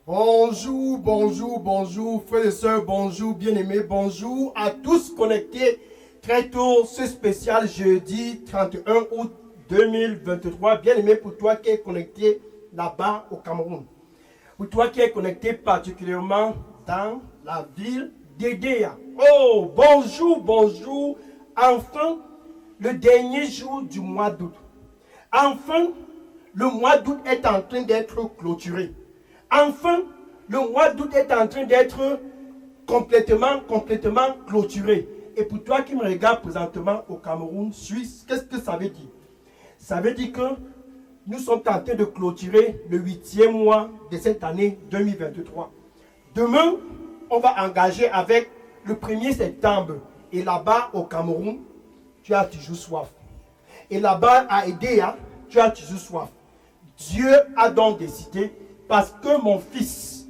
Bonjour, bonjour, bonjour, frères et sœurs, bonjour, bien-aimés, bonjour à tous connectés très tôt, ce spécial jeudi 31 août 2023. Bien-aimé pour toi qui es connecté là-bas au Cameroun. Pour toi qui es connecté particulièrement dans la ville d'Edea. Oh, bonjour, bonjour. Enfin, le dernier jour du mois d'août. Enfin, le mois d'août est en train d'être clôturé. Enfin, le mois d'août est en train d'être complètement clôturé. Et pour toi qui me regardes présentement au Cameroun, Suisse, qu'est-ce que ça veut dire? Ça veut dire que nous sommes en train de clôturer le 8e mois de cette année 2023. Demain, on va engager avec le 1er septembre. Et là-bas au Cameroun, tu as toujours soif. Et là-bas à Edea, tu as toujours soif. Dieu a donc décidé, parce que mon fils,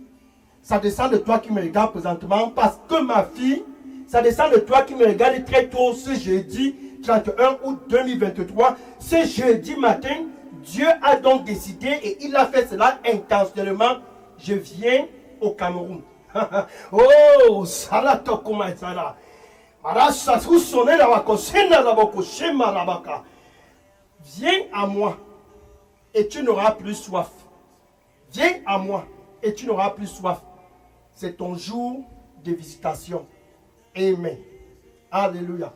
ça descend de toi qui me regarde présentement, parce que ma fille, ça descend de toi qui me regarde très tôt ce jeudi 31 août 2023, ce jeudi matin, Dieu a donc décidé et il a fait cela intentionnellement. Je viens au Cameroun. Oh, Salah Tokuma Salah. Viens à moi et tu n'auras plus soif. Viens à moi et tu n'auras plus soif. C'est ton jour de visitation. Amen. Alléluia.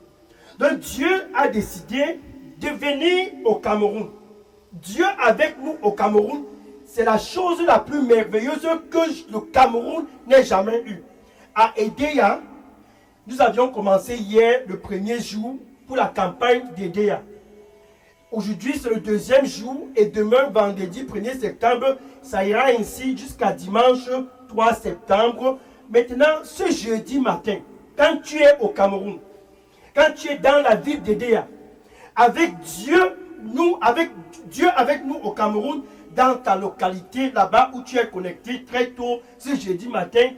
Donc Dieu a décidé de venir au Cameroun. Dieu avec nous au Cameroun, c'est la chose la plus merveilleuse que le Cameroun n'ait jamais eue. À Edea, nous avions commencé hier le premier jour pour la campagne d'Edea. Aujourd'hui, c'est le deuxième jour et demain, vendredi 1er septembre, ça ira ainsi jusqu'à dimanche 3 septembre. Maintenant, ce jeudi matin, quand tu es au Cameroun, quand tu es dans la ville d'Edea, avec Dieu avec nous au Cameroun, dans ta localité, là-bas où tu es connecté très tôt, ce jeudi matin,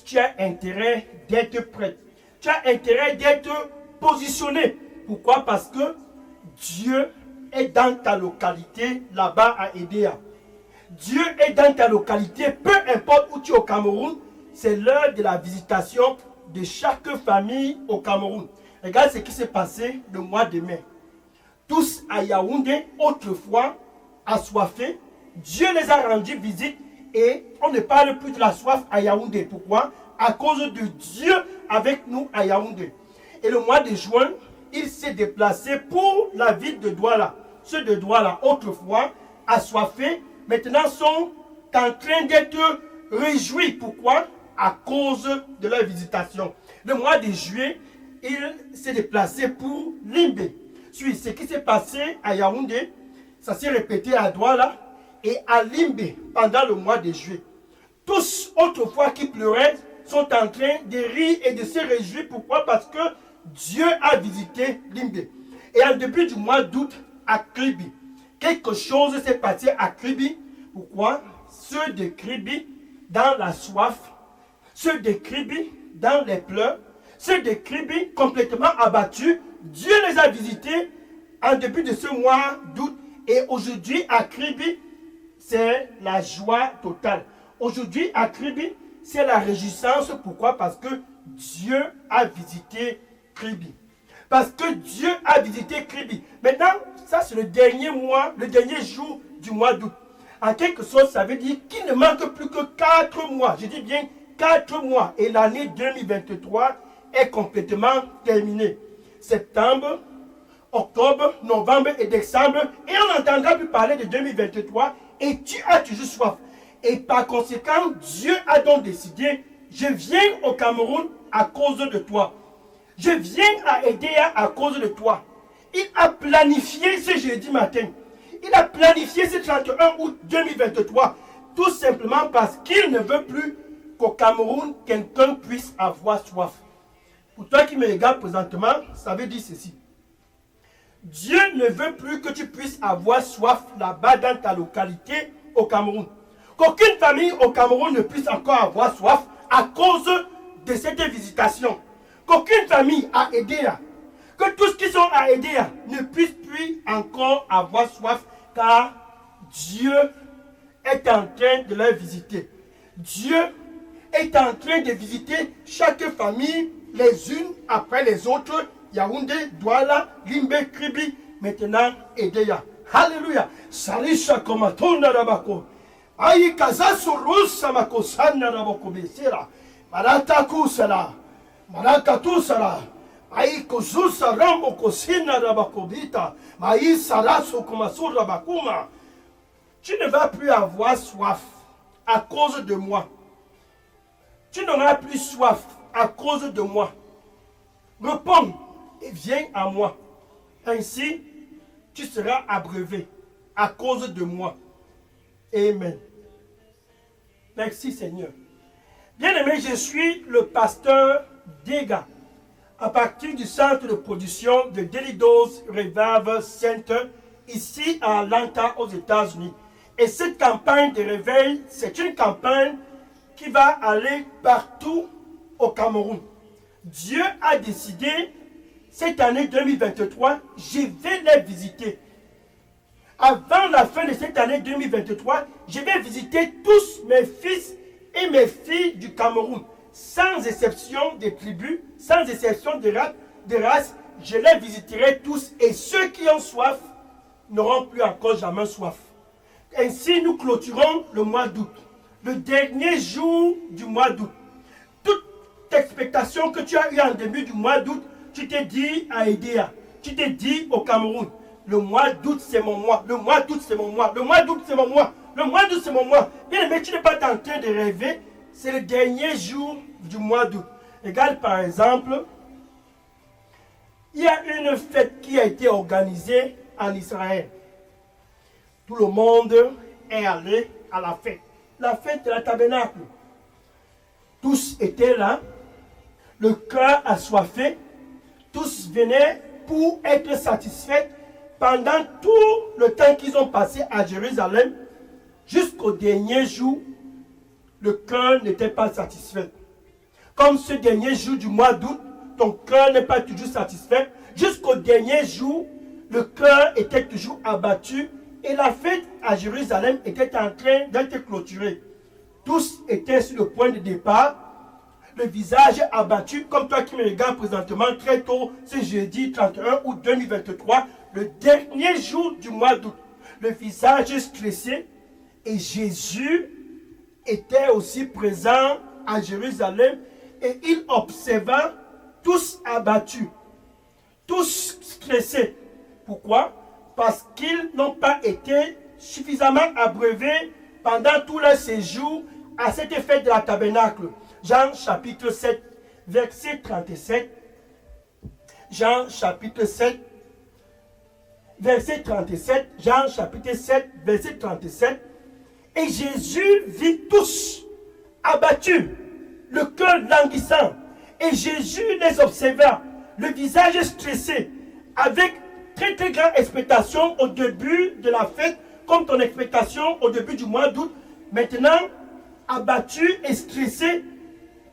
tu as intérêt d'être prêt. Tu as intérêt d'être positionné. Pourquoi? Parce que Dieu est dans ta localité, là-bas à Edea. Dieu est dans ta localité, peu importe où tu es au Cameroun, c'est l'heure de la visitation de chaque famille au Cameroun. Regarde ce qui s'est passé le mois de mai. Tous à Yaoundé, autrefois assoiffés, Dieu les a rendus visite et on ne parle plus de la soif à Yaoundé. Pourquoi? À cause de Dieu avec nous à Yaoundé. Et le mois de juin, il s'est déplacé pour la ville de Douala. Ceux de Douala, autrefois assoiffés, maintenant sont en train d'être réjouis. Pourquoi? À cause de leur visitation. Le mois de juillet, il s'est déplacé pour Limbé. Ce qui s'est passé à Yaoundé, ça s'est répété à Douala et à Limbé pendant le mois de juillet. Tous autrefois qui pleuraient sont en train de rire et de se réjouir. Pourquoi? Parce que Dieu a visité Limbé. Et en début du mois d'août, à Kribi, quelque chose s'est passé à Kribi. Pourquoi? Ceux de Kribi dans la soif, ceux de Kribi dans les pleurs, ceux de Kribi complètement abattus, Dieu les a visités en début de ce mois d'août. Et aujourd'hui à Kribi, c'est la joie totale. Aujourd'hui à Kribi, c'est la réjouissance. Pourquoi? Parce que Dieu a visité Kribi. Parce que Dieu a visité Kribi. Maintenant, ça c'est le dernier mois, le dernier jour du mois d'août. En quelque sorte, ça veut dire qu'il ne manque plus que 4 mois. Je dis bien 4 mois. Et l'année 2023 est complètement terminée. Septembre, octobre, novembre et décembre. Et on n'entendra plus parler de 2023. Et tu as toujours soif. Et par conséquent, Dieu a donc décidé, je viens au Cameroun à cause de toi. Je viens à Edea à cause de toi. Il a planifié ce jeudi matin. Il a planifié ce 31 août 2023. Tout simplement parce qu'il ne veut plus qu'au Cameroun, quelqu'un puisse avoir soif. Pour toi qui me regardes présentement, ça veut dire ceci. Dieu ne veut plus que tu puisses avoir soif là-bas dans ta localité au Cameroun. Qu'aucune famille au Cameroun ne puisse encore avoir soif à cause de cette visitation. Qu'aucune famille à Edea, que tous qui sont à Edea ne puissent plus encore avoir soif car Dieu est en train de leur visiter. Dieu est en train de visiter chaque famille, les unes après les autres. Yaoundé, Douala, Limbe, Kribi, maintenant Edeya. Alléluia. Sarisha komatona rabako. Aïe kaza surusa makosana rabako besera. Marata kusala. Maraka tusala. Aïe kozusa rambo kosina rabako bita. Aïe saraso komasur rabakuma. Tu ne vas plus avoir soif à cause de moi. Tu n'auras plus soif à cause de moi. Réponds et viens à moi. Ainsi, tu seras abreuvé à cause de moi. Amen. Merci Seigneur. Bien-aimé, je suis le pasteur Dega, à partir du centre de production de Daily Dose Revival Center, ici à Atlanta, aux États-Unis. Et cette campagne de réveil, c'est une campagne qui va aller partout au Cameroun. Dieu a décidé, cette année 2023, je vais les visiter. Avant la fin de cette année 2023, je vais visiter tous mes fils et mes filles du Cameroun, sans exception des tribus, sans exception de races. Je les visiterai tous et ceux qui ont soif n'auront plus encore jamais soif. Ainsi, nous clôturons le mois d'août, le dernier jour du mois d'août. Toute expectation que tu as eue en début du mois d'août, tu t'es dit à Edea, tu t'es dit au Cameroun, le mois d'août c'est mon mois, le mois d'août c'est mon mois, le mois d'août c'est mon mois, le mois d'août c'est mon mois. Bien aimé, tu n'es pas en train de rêver, c'est le dernier jour du mois d'août. Regarde par exemple, il y a une fête qui a été organisée en Israël. Tout le monde est allé à la fête. La fête de la tabernacle. Tous étaient là, le cœur assoiffé, tous venaient pour être satisfaits pendant tout le temps qu'ils ont passé à Jérusalem, jusqu'au dernier jour, le cœur n'était pas satisfait. Comme ce dernier jour du mois d'août, ton cœur n'est pas toujours satisfait, jusqu'au dernier jour, le cœur était toujours abattu et la fête à Jérusalem était en train d'être clôturée. Tous étaient sur le point de départ, le visage abattu, comme toi qui me regardes présentement très tôt, ce jeudi 31 août 2023, le dernier jour du mois d'août. Le visage stressé et Jésus était aussi présent à Jérusalem et il observa tous abattus, tous stressés. Pourquoi? Parce qu'ils n'ont pas été suffisamment abreuvés pendant tout leur séjour à cette fête de la tabernacle. Jean chapitre 7, verset 37. Jean chapitre 7, verset 37. Jean chapitre 7, verset 37. Et Jésus vit tous abattus, le cœur languissant. Et Jésus les observa, le visage stressé, avec très très grande expectation au début de la fête, comme ton expectation au début du mois d'août. Maintenant, abattu et stressé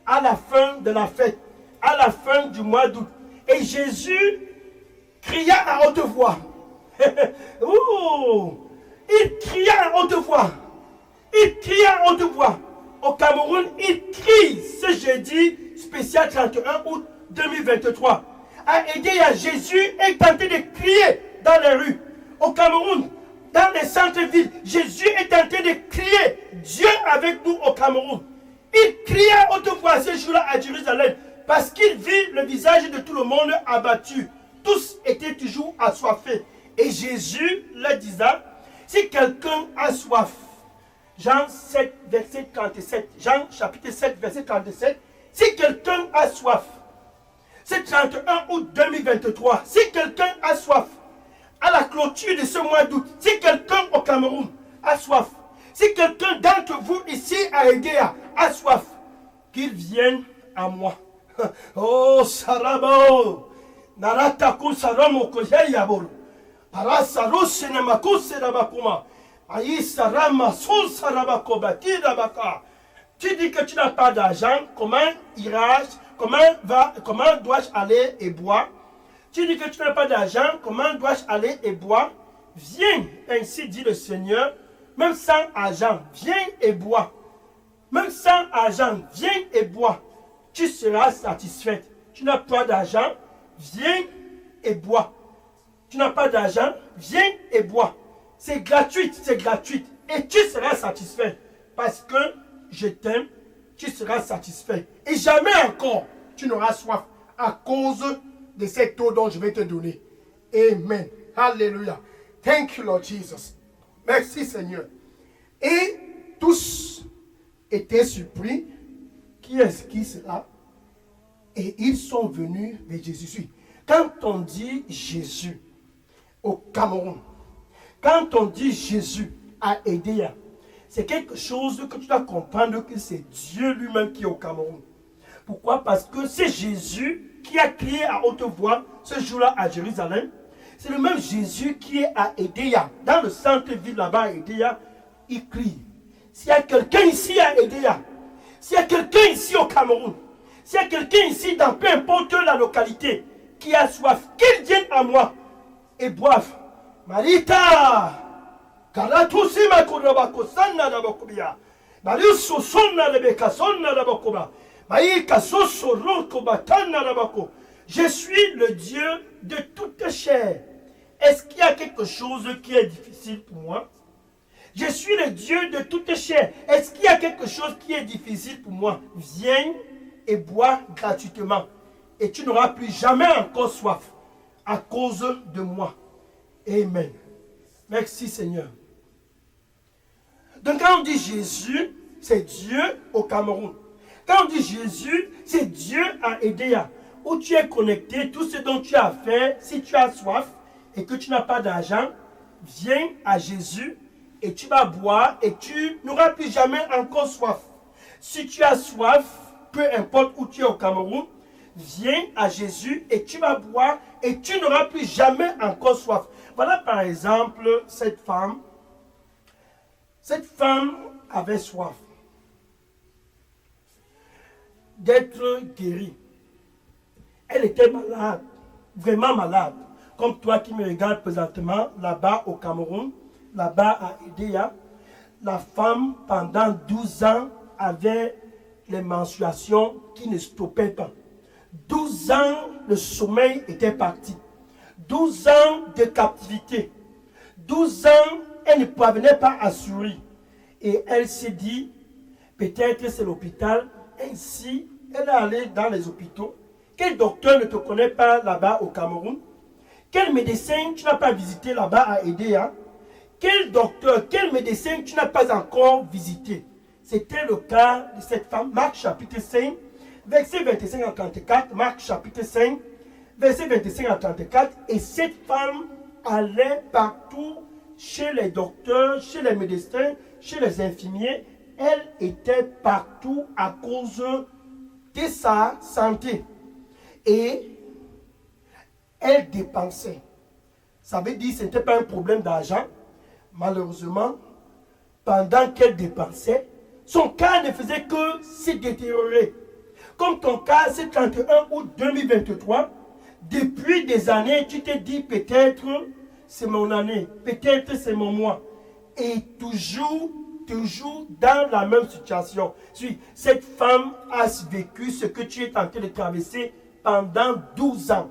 à la fin de la fête, à la fin du mois d'août. Et Jésus cria à haute voix. Il cria à haute voix. Il cria à haute voix. Au Cameroun, il crie ce jeudi spécial 31 août 2023. À Edea, Jésus est tenté de crier dans les rues. Au Cameroun, dans les centres-villes, Jésus est tenté de crier Dieu avec nous au Cameroun. Il criait à haute voix ce jour-là à Jérusalem parce qu'il vit le visage de tout le monde abattu. Tous étaient toujours assoiffés. Et Jésus leur disait, si quelqu'un a soif, Jean 7, verset 37, Jean chapitre 7, verset 37, si quelqu'un a soif, c'est 31 août 2023, si quelqu'un a soif, à la clôture de ce mois d'août, si quelqu'un au Cameroun a soif, si quelqu'un d'entre vous ici à Edea a soif, qu'il vienne à moi. Oh, Sarabo, Narataku Saramo Koyabor, Parasaro Senamaku Serabakuma, Aïsarama Sul Sarabakobati Rabaka. Tu dis que tu n'as pas d'argent, comment iras-je, comment dois-je aller et boire? Tu dis que tu n'as pas d'argent, comment dois-je aller et boire? Viens, ainsi dit le Seigneur, même sans argent, viens et bois. Même sans argent, viens et bois. Tu seras satisfaite. Tu n'as pas d'argent, viens et bois. Tu n'as pas d'argent, viens et bois. C'est gratuit, c'est gratuit. Et tu seras satisfait. Parce que je t'aime, tu seras satisfait. Et jamais encore, tu n'auras soif à cause de cette eau dont je vais te donner. Amen. Alléluia. Thank you, Lord Jesus. Merci, Seigneur. Et tous étaient surpris. Qui est-ce qui sera? Et ils sont venus vers Jésus. Quand on dit Jésus au Cameroun, quand on dit Jésus à Edea, c'est quelque chose que tu dois comprendre que c'est Dieu lui-même qui est au Cameroun. Pourquoi? Parce que c'est Jésus qui a crié à haute voix ce jour-là à Jérusalem. C'est le même Jésus qui est à Edea, dans le centre-ville là-bas à Edea, il crie. S'il y a quelqu'un ici à Edea, s'il y a quelqu'un ici au Cameroun, s'il y a quelqu'un ici dans peu importe la localité qui a soif, qu'il vienne à moi et boive. Marita, Karatusi Makurabako Sanna Nabokubia, Mariuso Sonna Rebeka Sonna Nabokuba, Maïka Soso Rokobatana Nabako. Je suis le Dieu de toute chair. Est-ce qu'il y a quelque chose qui est difficile pour moi? Je suis le Dieu de toute chair. Est-ce qu'il y a quelque chose qui est difficile pour moi? Viens et bois gratuitement. Et tu n'auras plus jamais encore soif à cause de moi. Amen. Merci Seigneur. Donc quand on dit Jésus, c'est Dieu au Cameroun. Quand on dit Jésus, c'est Dieu à Edea. Où tu es connecté, tout ce dont tu as fait, si tu as soif et que tu n'as pas d'argent, viens à Jésus et tu vas boire et tu n'auras plus jamais encore soif. Si tu as soif, peu importe où tu es au Cameroun, viens à Jésus et tu vas boire et tu n'auras plus jamais encore soif. Voilà par exemple cette femme. Cette femme avait soif d'être guérie. Elle était malade, vraiment malade. Comme toi qui me regardes présentement, là-bas au Cameroun, là-bas à Edea, la femme pendant 12 ans avait les menstruations qui ne stoppaient pas. 12 ans, le sommeil était parti. 12 ans de captivité. 12 ans, elle ne parvenait pas à sourire. Et elle s'est dit, peut-être c'est l'hôpital. Ainsi, elle est allée dans les hôpitaux. Quel docteur ne te connaît pas là-bas au Cameroun? Quel médecin tu n'as pas visité là-bas à Edea? Quel docteur, quel médecin tu n'as pas encore visité? C'était le cas de cette femme. Marc chapitre 5, verset 25 à 34. Marc chapitre 5, verset 25 à 34. Et cette femme allait partout chez les docteurs, chez les médecins, chez les infirmiers. Elle était partout à cause de sa santé. Et elle dépensait. Ça veut dire que ce n'était pas un problème d'argent. Malheureusement, pendant qu'elle dépensait, son cas ne faisait que se détériorer. Comme ton cas, c'est 31 août 2023. Depuis des années, tu t'es dit peut-être c'est mon année, peut-être c'est mon mois. Et toujours dans la même situation. Cette femme a vécu ce que tu es en train de traverser pendant 12 ans.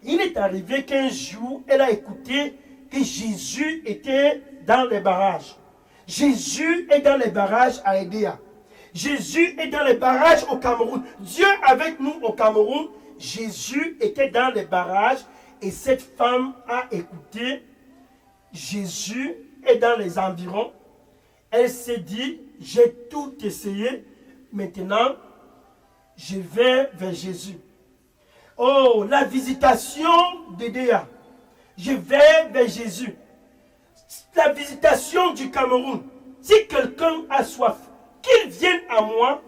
Il est arrivé qu'un jour, elle a écouté que Jésus était dans les barrages. Jésus est dans les barrages à Edea. Jésus est dans les barrages au Cameroun. Dieu avec nous au Cameroun. Jésus était dans les barrages et cette femme a écouté. Jésus est dans les environs. Elle s'est dit, j'ai tout essayé. Maintenant, je vais vers Jésus. Oh, la visitation d'Edea. Je vais vers Jésus. La visitation du Cameroun. Si quelqu'un a soif, qu'il vienne à moi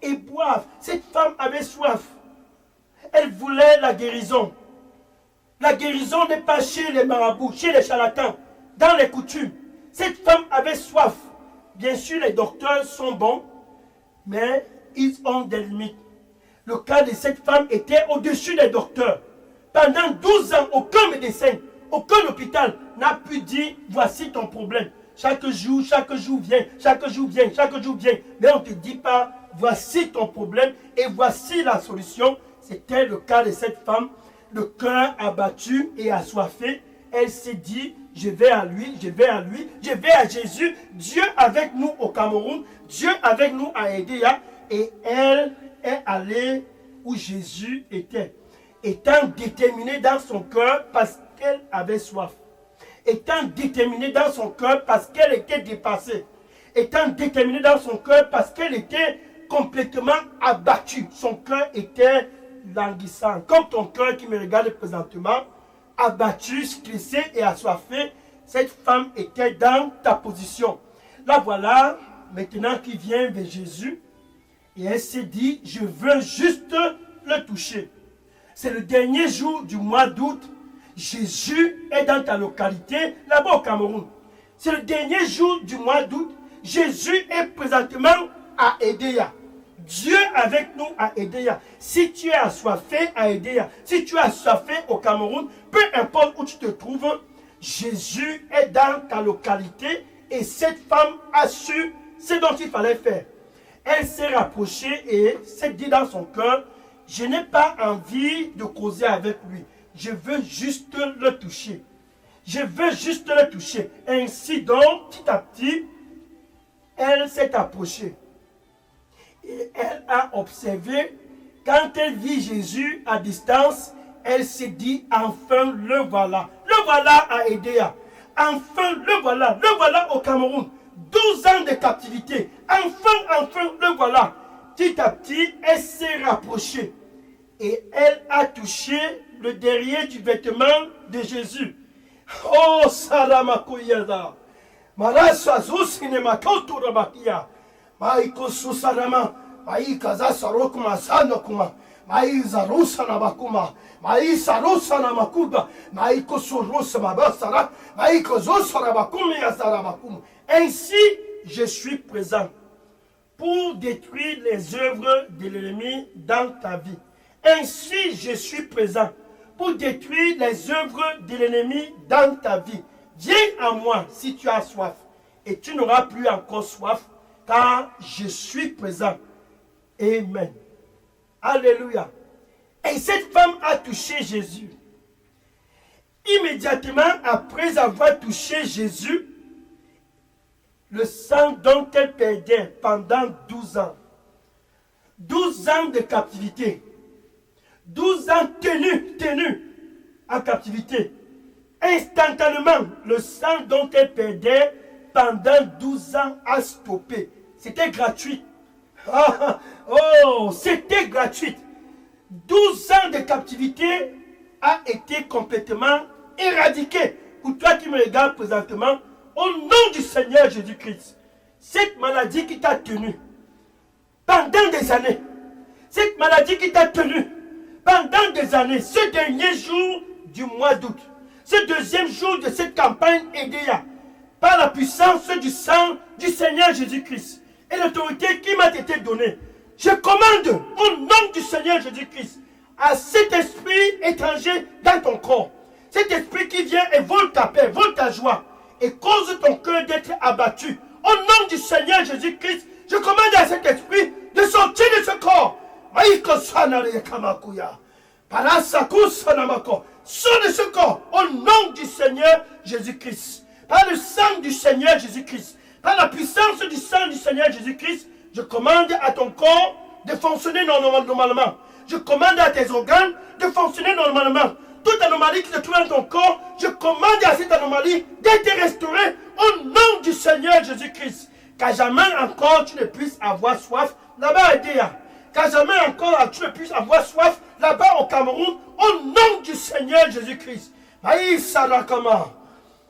et boive. Cette femme avait soif. Elle voulait la guérison. La guérison n'est pas chez les marabouts, chez les charlatans, dans les coutumes. Cette femme avait soif. Bien sûr, les docteurs sont bons, mais ils ont des limites. Le cas de cette femme était au-dessus des docteurs. Pendant 12 ans, aucun médecin, aucun hôpital n'a pu dire, voici ton problème. chaque jour vient, chaque jour vient, chaque jour vient. Mais on ne te dit pas, voici ton problème et voici la solution. C'était le cas de cette femme, le cœur abattu et assoiffé. Elle s'est dit, je vais à lui, je vais à lui, je vais à Jésus. Dieu avec nous au Cameroun, Dieu avec nous à Edea. Et elle est allée où Jésus était, étant déterminée dans son cœur parce qu'elle avait soif, étant déterminée dans son cœur parce qu'elle était dépassée, étant déterminée dans son cœur parce qu'elle était complètement abattue. Son cœur était languissant, comme ton cœur qui me regarde présentement, abattu, stressé et assoiffé. Cette femme était dans ta position. La voilà maintenant qui vient vers Jésus. Et elle s'est dit, je veux juste le toucher. C'est le dernier jour du mois d'août. Jésus est dans ta localité, là-bas au Cameroun. C'est le dernier jour du mois d'août. Jésus est présentement à Edea. Dieu avec nous à Edea. Si tu es assoiffé à Edea, si tu es assoiffé au Cameroun, peu importe où tu te trouves, Jésus est dans ta localité et cette femme a su ce dont il fallait faire. Elle s'est rapprochée et s'est dit dans son cœur, je n'ai pas envie de causer avec lui. Je veux juste le toucher. Je veux juste le toucher. Ainsi donc, petit à petit, elle s'est approchée. Et elle a observé, quand elle vit Jésus à distance, elle s'est dit, enfin le voilà. Le voilà à Edea. Enfin le voilà au Cameroun. 12 ans de captivité. Enfin, le voilà. Petit à petit, elle s'est rapprochée. Et elle a touché le derrière du vêtement de Jésus. Oh, Saramakouyada. Marasazu cinema kauturamakia. Maiko susarama. Maikaza sarokuma sanokuma. Maiza rusa nabakuma. Maïsa rusa namakuba. Maiko surusa mabasara. Maiko zosara bakumi yasarabakum. Ainsi, je suis présent pour détruire les œuvres de l'ennemi dans ta vie. Ainsi, je suis présent pour détruire les œuvres de l'ennemi dans ta vie. Viens à moi si tu as soif, et tu n'auras plus encore soif, car je suis présent. Amen. Alléluia. Et cette femme a touché Jésus. Immédiatement après avoir touché Jésus, le sang dont elle perdait pendant 12 ans. 12 ans de captivité. 12 ans tenus en captivité. Instantanément, le sang dont elle perdait pendant 12 ans a stoppé. C'était gratuit. Oh, c'était gratuit. 12 ans de captivité a été complètement éradiqué. Pour toi qui me regardes présentement, au nom du Seigneur Jésus-Christ, cette maladie qui t'a tenu pendant des années, cette maladie qui t'a tenu pendant des années, ce dernier jour du mois d'août, ce deuxième jour de cette campagne Edea, par la puissance du sang du Seigneur Jésus-Christ et l'autorité qui m'a été donnée, je commande au nom du Seigneur Jésus-Christ à cet esprit étranger dans ton corps, cet esprit qui vient et vole ta paix, vole ta joie, et cause ton cœur d'être abattu. Au nom du Seigneur Jésus-Christ, je commande à cet esprit de sortir de ce corps. Sors de ce corps au nom du Seigneur Jésus-Christ. Par le sang du Seigneur Jésus-Christ, par la puissance du sang du Seigneur Jésus-Christ, je commande à ton corps de fonctionner normalement. Je commande à tes organes de fonctionner normalement. Toute anomalie qui se trouve dans ton corps, je commande à cette anomalie d'être restaurée au nom du Seigneur Jésus-Christ. Qu'à jamais encore tu ne puisses avoir soif là-bas à Edea. Qu'à jamais encore tu ne puisses avoir soif là-bas au Cameroun au nom du Seigneur Jésus-Christ. Maïsa Rakama,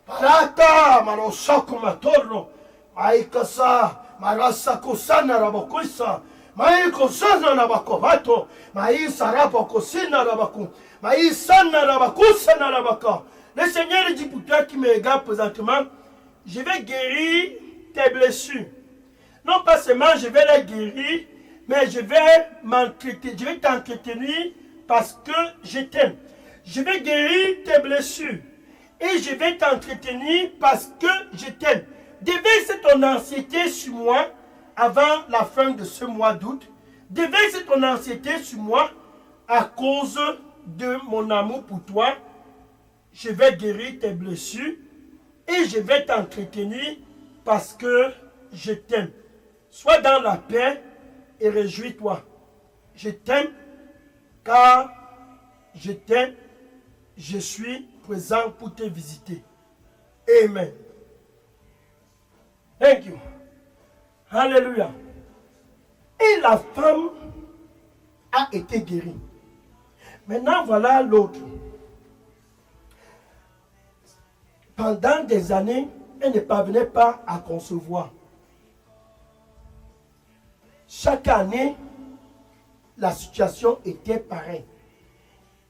Parata, Marosakuma Torno, Maïkasa, Marasakosana Rabokuisa, Maïkosana Rabakovato, Maïsa Rabokosina Rabaku. Le Seigneur dit pour toi qui me regarde présentement, je vais guérir tes blessures. Non pas seulement je vais les guérir, mais je vais t'entretenir parce que je t'aime. Je vais guérir tes blessures et je vais t'entretenir parce que je t'aime. déverse ton anxiété sur moi avant la fin de ce mois d'août. Déverse ton anxiété sur moi à cause de mon amour pour toi. Je vais guérir tes blessures et je vais t'entretenir parce que je t'aime. Sois dans la paix et réjouis-toi. Je t'aime car je t'aime. Je suis présent pour te visiter. Amen. Thank you. Alléluia. Et la femme a été guérie. Maintenant, voilà l'autre. Pendant des années, elle ne parvenait pas à concevoir. Chaque année, la situation était pareille.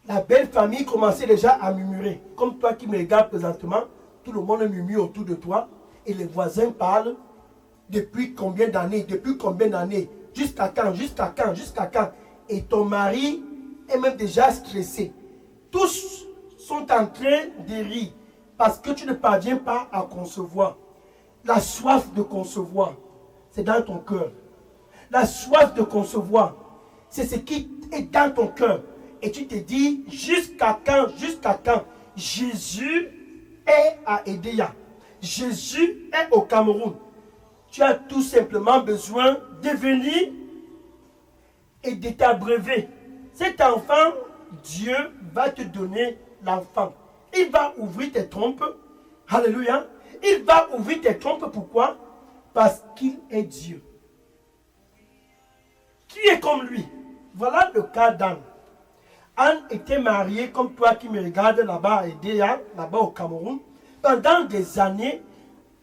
La belle famille commençait déjà à murmurer. Comme toi qui me regardes présentement, tout le monde murmure autour de toi et les voisins parlent. Depuis combien d'années? Depuis combien d'années? Jusqu'à quand? Jusqu'à quand? Jusqu'à quand? Et ton mari est même déjà stressé. Tous sont en train de rire parce que tu ne parviens pas à concevoir. La soif de concevoir, c'est dans ton cœur. La soif de concevoir, c'est ce qui est dans ton cœur. Et tu te dis, jusqu'à quand? Jusqu'à quand? Jésus est à Edea. Jésus est au Cameroun. Tu as tout simplement besoin de venir et de t'abreuver. Cet enfant, Dieu va te donner l'enfant. Il va ouvrir tes trompes. Alléluia. Il va ouvrir tes trompes. Pourquoi? Parce qu'il est Dieu. Qui est comme lui? Voilà le cas d'Anne. Anne était mariée comme toi qui me regardes là-bas à Edea, là-bas au Cameroun. Pendant des années,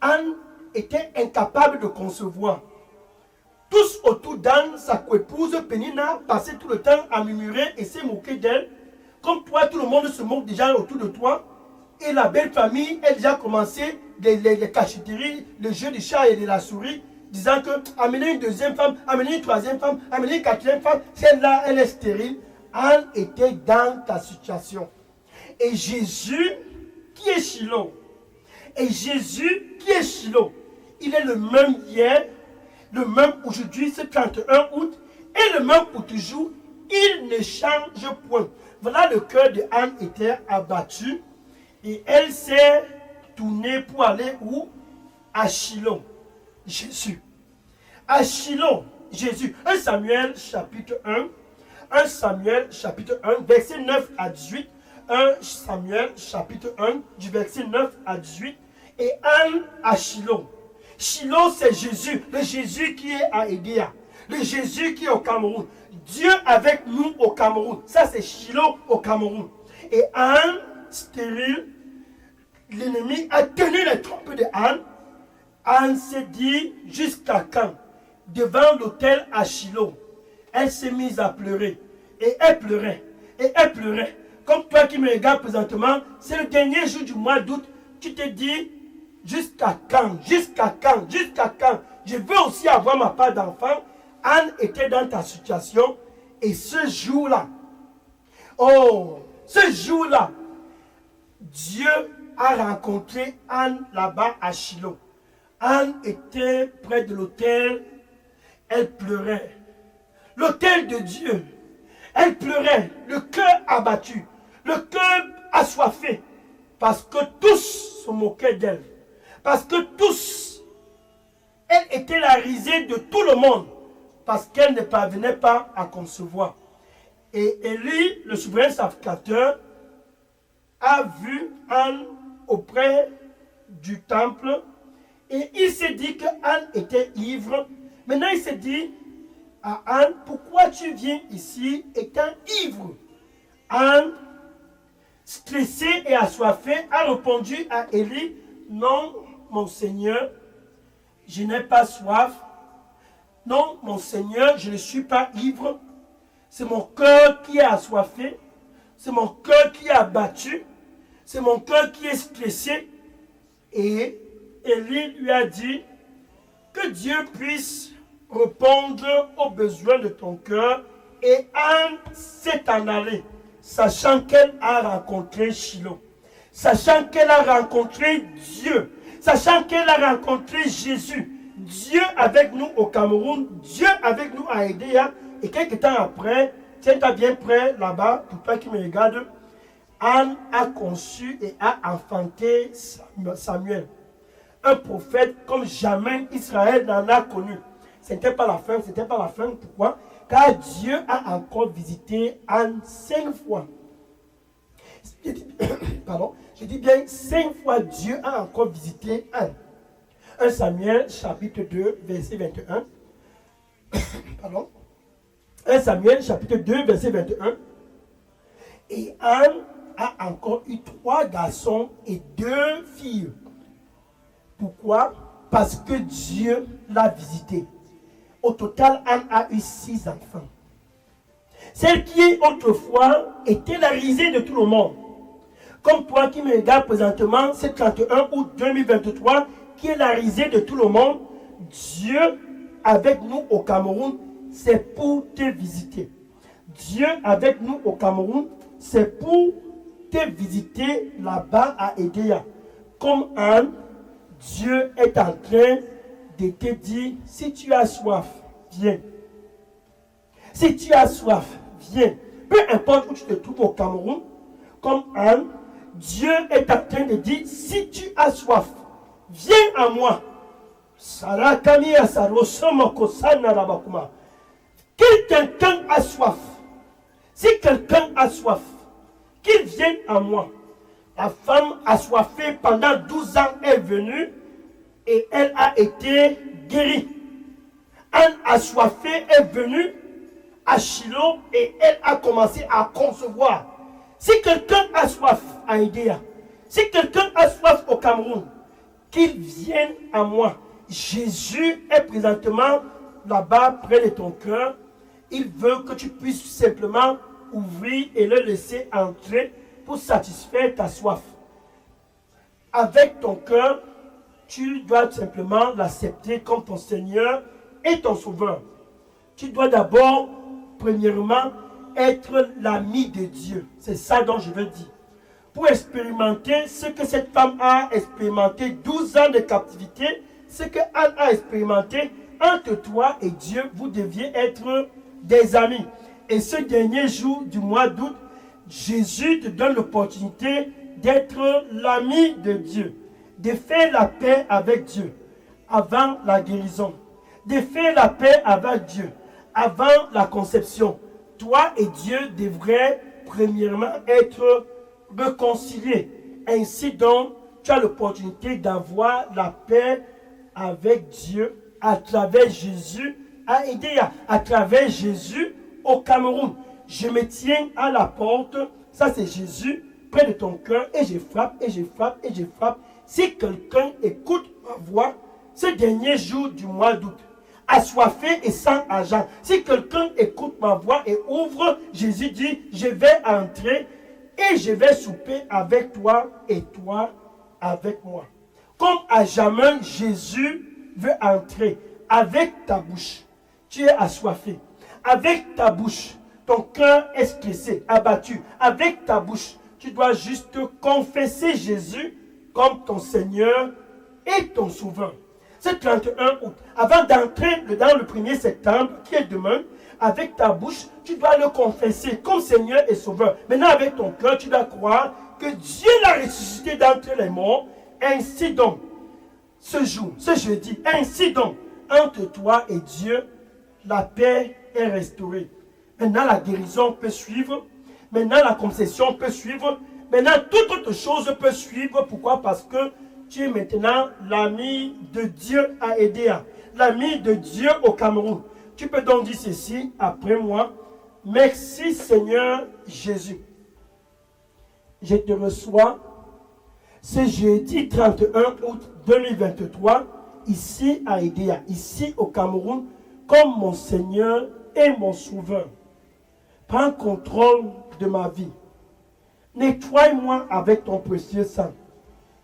Anne était incapable de concevoir. Tous autour d'Anne, sa coépouse Pénina, passaient tout le temps à murmurer et se moquer d'elle. Comme toi, tout le monde se moque déjà autour de toi. Et la belle famille a déjà commencé les cachotteries, le jeu du chat et de la souris, disant que amenez une deuxième femme, amenez une troisième femme, amenez une quatrième femme, celle-là, elle est stérile. Anne était dans ta situation. Et Jésus, qui est Shiloh, et Jésus, qui est Shiloh, il est le même hier, le même aujourd'hui, ce 31 août, et le même pour toujours. Il ne change point. Voilà, le cœur de Anne était abattu, et elle s'est tournée pour aller où? À Shiloh. Jésus. À Shiloh, Jésus. 1 Samuel chapitre 1. 1 Samuel chapitre 1, verset 9 à 18. 1 Samuel chapitre 1, du verset 9 à 18. Et Anne à Shiloh. Shiloh, c'est Jésus. Le Jésus qui est à Edea. Le Jésus qui est au Cameroun. Dieu avec nous au Cameroun. Ça, c'est Shiloh au Cameroun. Et Anne, stérile, l'ennemi a tenu les trompes de Anne. Anne s'est dit, jusqu'à quand? Devant l'autel à Shiloh. Elle s'est mise à pleurer. Et elle pleurait. Et elle pleurait. Comme toi qui me regardes présentement, c'est le dernier jour du mois d'août. Tu te dis, jusqu'à quand? Jusqu'à quand? Jusqu'à quand? Je veux aussi avoir ma part d'enfant. Anne était dans ta situation. Et ce jour-là, oh, ce jour-là, Dieu a rencontré Anne là-bas à Shiloh. Anne était près de l'autel. Elle pleurait. L'autel de Dieu. Elle pleurait, le cœur abattu, le cœur assoiffé, parce que tous se moquaient d'elle. Parce que tous, elle était la risée de tout le monde, parce qu'elle ne parvenait pas à concevoir. Et Élie, le souverain sacrificateur, a vu Anne auprès du temple, et il s'est dit que Anne était ivre. Maintenant, il s'est dit à Anne, pourquoi tu viens ici étant ivre? Anne, stressée et assoiffée, a répondu à Élie, non, mon Seigneur, je n'ai pas soif. Non, mon Seigneur, je ne suis pas ivre. C'est mon cœur qui est assoiffé. C'est mon cœur qui est abattu. C'est mon cœur qui est stressé. Et Élie lui a dit, que Dieu puisse répondre aux besoins de ton cœur. Et Anne s'est en allée, sachant qu'elle a rencontré Shiloh, sachant qu'elle a rencontré Dieu, sachant qu'elle a rencontré Jésus, Dieu avec nous au Cameroun, Dieu avec nous à Edea, et quelques temps après, tiens-toi bien près là-bas, pour toi qui me regarde, Anne a conçu et a enfanté Samuel. Un prophète comme jamais Israël n'en a connu. Ce n'était pas la fin, c'était pas la fin. Pourquoi? Car Dieu a encore visité Anne 5 fois. Pardon, je dis bien 5 fois Dieu a encore visité Anne. 1 Samuel chapitre 2 verset 21. Pardon. 1 Samuel chapitre 2 verset 21. Et Anne a encore eu 3 garçons et 2 filles. Pourquoi? Parce que Dieu l'a visité. Au total, Anne a eu 6 enfants. Celle qui autrefois était la risée de tout le monde. Comme toi qui me regardes présentement, c'est 31 août 2023, qui est la risée de tout le monde. Dieu, avec nous au Cameroun, c'est pour te visiter. Dieu, avec nous au Cameroun, c'est pour te visiter là-bas à Edea. Comme Anne, Dieu est en train de te dire, si tu as soif, viens. Si tu as soif, viens. Peu importe où tu te trouves au Cameroun, comme Anne, Dieu est en train de dire, si tu as soif, viens à moi. Quelqu'un a soif. Si quelqu'un a soif, qu'il vienne à moi. La femme assoiffée pendant 12 ans est venue et elle a été guérie. Anne assoiffée est venue à Shiloh et elle a commencé à concevoir. Si quelqu'un a soif à Edea, si quelqu'un a soif au Cameroun, qu'il vienne à moi. Jésus est présentement là-bas près de ton cœur. Il veut que tu puisses simplement ouvrir et le laisser entrer pour satisfaire ta soif. Avec ton cœur, tu dois simplement l'accepter comme ton Seigneur et ton Sauveur. Tu dois d'abord, premièrement, être l'ami de Dieu. C'est ça dont je veux dire. Pour expérimenter ce que cette femme a expérimenté, 12 ans de captivité, ce que Anne a expérimenté, entre toi et Dieu, vous deviez être des amis. Et ce dernier jour du mois d'août, Jésus te donne l'opportunité d'être l'ami de Dieu, de faire la paix avec Dieu avant la guérison, de faire la paix avec Dieu avant la conception. Toi et Dieu devraient premièrement être réconciliés. Ainsi donc, tu as l'opportunité d'avoir la paix avec Dieu à travers Jésus à Edea, à travers Jésus au Cameroun. Je me tiens à la porte, ça c'est Jésus, près de ton cœur, et je frappe, et je frappe, et je frappe. Si quelqu'un écoute ma voix, ce dernier jour du mois d'août, assoiffé et sans argent, si quelqu'un écoute ma voix et ouvre, Jésus dit, je vais entrer et je vais souper avec toi et toi avec moi. Comme à jamais, Jésus veut entrer avec ta bouche. Tu es assoiffé. Avec ta bouche, ton cœur est stressé, abattu. Avec ta bouche, tu dois juste confesser Jésus comme ton Seigneur et ton Sauveur. C'est 31 août. Avant d'entrer dans le 1er septembre, qui est demain, avec ta bouche, tu dois le confesser comme Seigneur et Sauveur. Maintenant, avec ton cœur, tu dois croire que Dieu l'a ressuscité d'entre les morts. Ainsi donc, ce jour, ce jeudi, ainsi donc, entre toi et Dieu, la paix est restaurée. Maintenant, la guérison peut suivre. Maintenant, la concession peut suivre. Maintenant, toute autre chose peut suivre. Pourquoi? Parce que tu es maintenant l'ami de Dieu à Edea, l'ami de Dieu au Cameroun. Tu peux donc dire ceci après moi. Merci Seigneur Jésus. Je te reçois ce jeudi 31 août 2023, ici à Edea, ici au Cameroun, comme mon Seigneur et mon Sauveur. Prends contrôle de ma vie. Nettoie-moi avec ton précieux sang.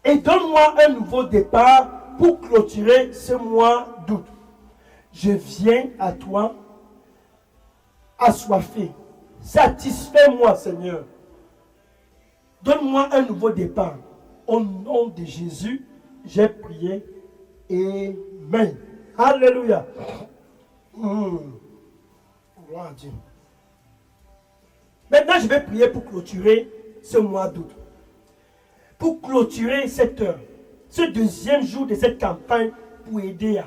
Et donne-moi un nouveau départ pour clôturer ce mois d'août. Je viens à toi, assoiffé. Satisfais-moi, Seigneur. Donne-moi un nouveau départ. Au nom de Jésus, j'ai prié. Amen. Alléluia. Gloire à Dieu. Maintenant, je vais prier pour clôturer ce mois d'août. Pour clôturer ce deuxième jour de cette campagne pour aider.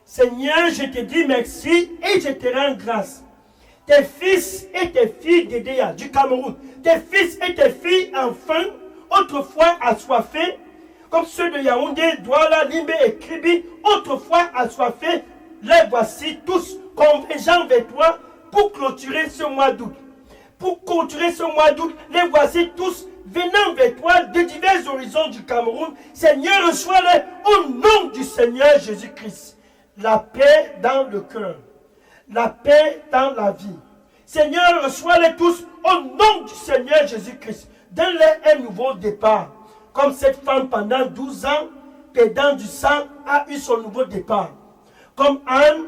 Seigneur, je te dis merci et je te rends grâce. Tes fils et tes filles d'Edea du Cameroun, tes fils et tes filles enfants, autrefois assoiffés, comme ceux de Yaoundé, Douala, Limbe et Kribi, autrefois assoiffés, les voici tous convergeant vers toi pour clôturer ce mois d'août. Pour clôturer ce mois d'août, les voici tous venant vers toi de divers horizons du Cameroun. Seigneur, reçois-les au nom du Seigneur Jésus-Christ. La paix dans le cœur, la paix dans la vie. Seigneur, reçois-les tous au nom du Seigneur Jésus-Christ. Donne-les un nouveau départ. Comme cette femme pendant 12 ans, perdant du sang, a eu son nouveau départ. Comme Anne,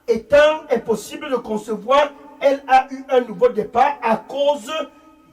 étant impossible de concevoir, elle a eu un nouveau départ à cause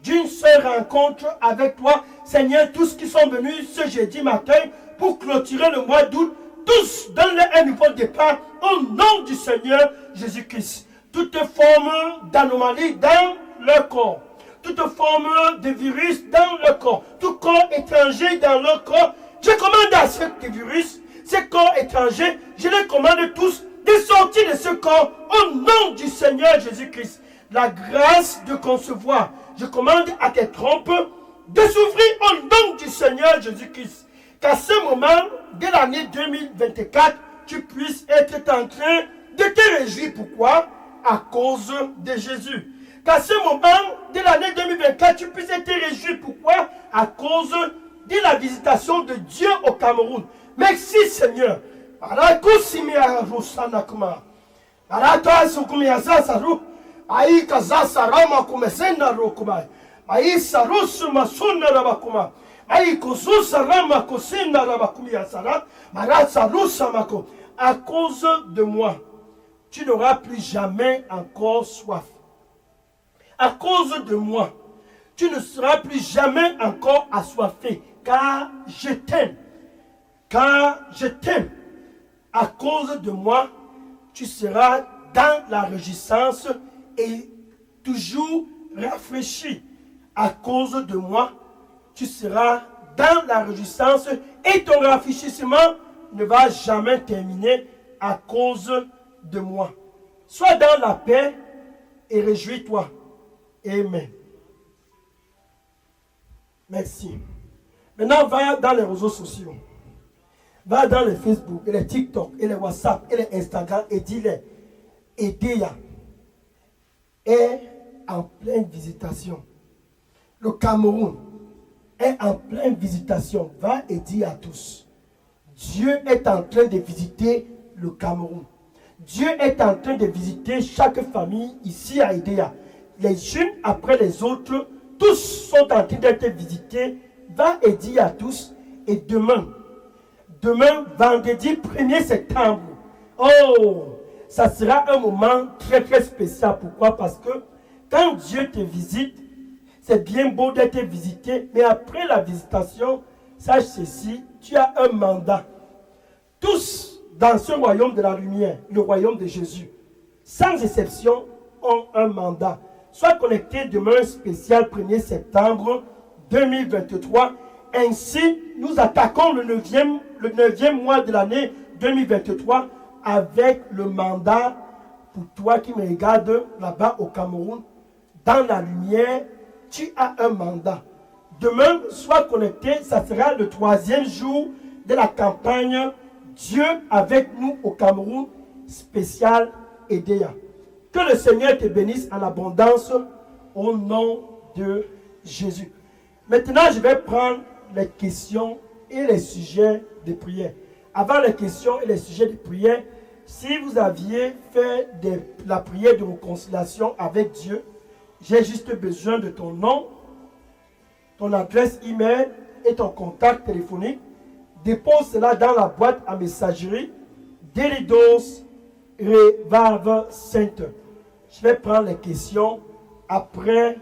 d'une seule rencontre avec toi. Seigneur, tous qui sont venus ce jeudi matin pour clôturer le mois d'août, tous donne-leur un nouveau départ au nom du Seigneur Jésus-Christ. Toute forme d'anomalie dans leur corps, toute forme de virus dans leur corps, tout corps étranger dans leur corps, je commande à ces virus, ces corps étrangers, je les commande tous de sortir de ce corps au nom du Seigneur Jésus-Christ. La grâce de concevoir, je commande à tes trompes de s'ouvrir au nom du Seigneur Jésus-Christ. Qu'à ce moment de l'année 2024, tu puisses être en train de te réjouir. Pourquoi? À cause de Jésus. Qu'à ce moment de l'année 2024, tu puisses être réjoui. Pourquoi? À cause de la visitation de Dieu au Cameroun. Merci Seigneur. À cause de moi, tu n'auras plus jamais encore soif. À cause de moi, tu ne seras plus jamais encore assoiffé, car je t'aime. Car je t'aime. À cause de moi, tu seras dans la réjouissance et toujours rafraîchi. À cause de moi, tu seras dans la réjouissance et ton rafraîchissement ne va jamais terminer à cause de moi. Sois dans la paix et réjouis-toi. Amen. Merci. Maintenant, va dans les réseaux sociaux. Va dans les Facebook, et les TikTok, et les WhatsApp, et les Instagram, et dis-les. Edea est en pleine visitation. Le Cameroun est en pleine visitation. Va et dis à tous. Dieu est en train de visiter le Cameroun. Dieu est en train de visiter chaque famille ici à Edea. Les unes après les autres, tous sont en train d'être visités. Va et dis à tous. Et demain, vendredi 1er septembre, ça sera un moment très très spécial. Pourquoi? Parce que quand Dieu te visite, c'est bien beau d'être visité, mais après la visitation, sache ceci, tu as un mandat. Tous dans ce royaume de la lumière, le royaume de Jésus, sans exception, ont un mandat. Sois connecté demain spécial 1er septembre 2023. Ainsi, nous attaquons le 9e mois de l'année 2023 avec le mandat pour toi qui me regardes là-bas au Cameroun. Dans la lumière, tu as un mandat. Demain, sois connecté, ça sera le 3e jour de la campagne Dieu avec nous au Cameroun, spécial Edea. Que le Seigneur te bénisse en abondance au nom de Jésus. Maintenant, je vais prendre les questions et les sujets de prière. Avant les questions et les sujets de prière, si vous aviez fait la prière de réconciliation avec Dieu, j'ai juste besoin de ton nom, ton adresse email et ton contact téléphonique. Dépose cela dans la boîte à messagerie Delidos Revival Center. Je vais prendre les questions après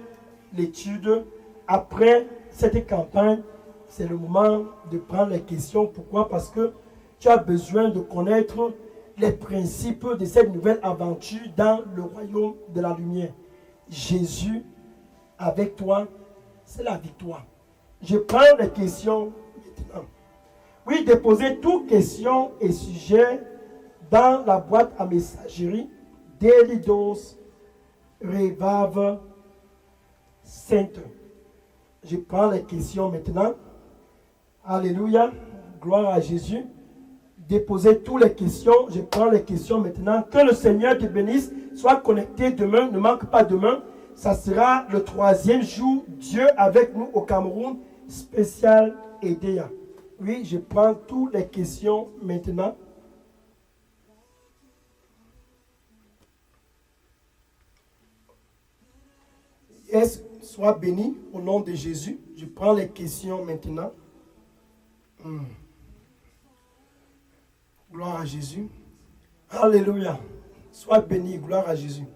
l'étude, après cette campagne c'est le moment de prendre les questions. Pourquoi? Parce que tu as besoin de connaître les principes de cette nouvelle aventure dans le royaume de la lumière. Jésus, avec toi, c'est la victoire. Je prends les questions maintenant. Oui, déposez toutes questions et sujets dans la boîte à messagerie Daily Dose Revive Center. Je prends les questions maintenant. Alléluia. Gloire à Jésus. Déposez toutes les questions. Je prends les questions maintenant. Que le Seigneur te bénisse. Sois connecté demain. Ne manque pas demain. Ça sera le 3e jour. Dieu avec nous au Cameroun. Spécial EDEA. Oui, je prends toutes les questions maintenant. Sois béni au nom de Jésus. Je prends les questions maintenant. Gloire à Jésus. Alléluia. Sois béni, gloire à Jésus.